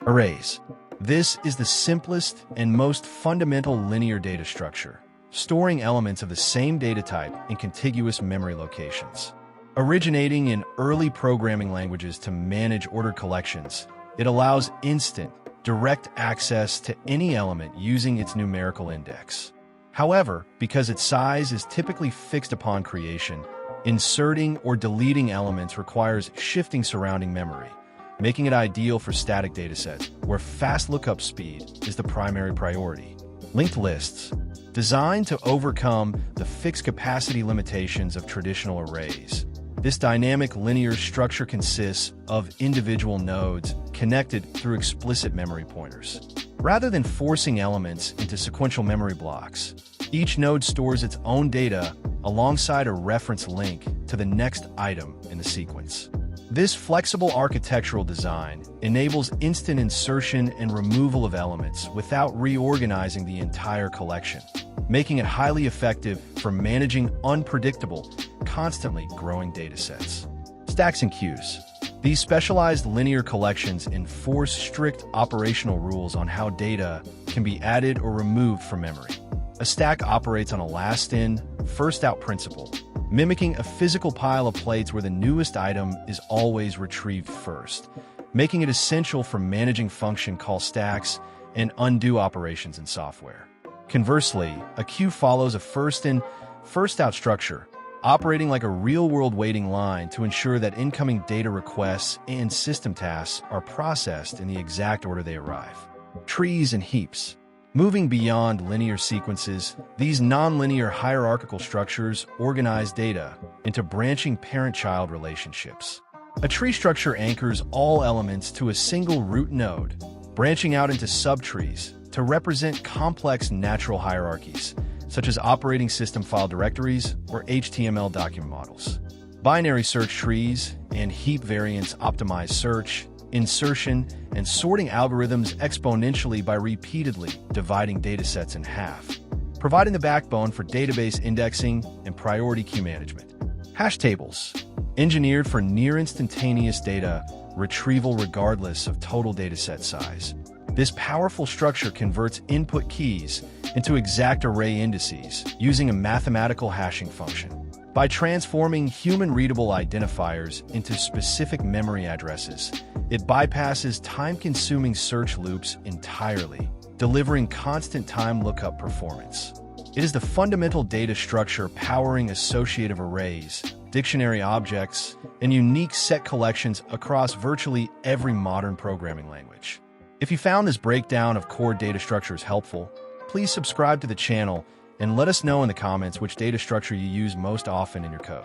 Arrays. This is the simplest and most fundamental linear data structure, storing elements of the same data type in contiguous memory locations. Originating in early programming languages to manage ordered collections, it allows instant, direct access to any element using its numerical index. However, because its size is typically fixed upon creation, inserting or deleting elements requires shifting surrounding memory, making it ideal for static datasets where fast lookup speed is the primary priority. Linked lists, designed to overcome the fixed capacity limitations of traditional arrays. This dynamic linear structure consists of individual nodes connected through explicit memory pointers. Rather than forcing elements into sequential memory blocks, each node stores its own data alongside a reference link to the next item in the sequence. This flexible architectural design enables instant insertion and removal of elements without reorganizing the entire collection, making it highly effective for managing unpredictable, constantly growing datasets. Stacks and queues. These specialized linear collections enforce strict operational rules on how data can be added or removed from memory. A stack operates on a last-in, first-out principle, mimicking a physical pile of plates where the newest item is always retrieved first, making it essential for managing function call stacks and undo operations in software. Conversely, a queue follows a first-in, first-out structure, operating like a real-world waiting line to ensure that incoming data requests and system tasks are processed in the exact order they arrive. Trees and heaps. Moving beyond linear sequences, these nonlinear hierarchical structures organize data into branching parent-child relationships. A tree structure anchors all elements to a single root node, branching out into subtrees to represent complex natural hierarchies, such as operating system file directories or HTML document models. Binary search trees and heap variants optimize search, insertion, and sorting algorithms exponentially by repeatedly dividing datasets in half, providing the backbone for database indexing and priority queue management. Hash tables, engineered for near-instantaneous data retrieval regardless of total dataset size. This powerful structure converts input keys into exact array indices using a mathematical hashing function. By transforming human-readable identifiers into specific memory addresses, it bypasses time-consuming search loops entirely, delivering constant-time lookup performance. It is the fundamental data structure powering associative arrays, dictionary objects, and unique set collections across virtually every modern programming language. If you found this breakdown of core data structures helpful, please subscribe to the channel and let us know in the comments which data structure you use most often in your code.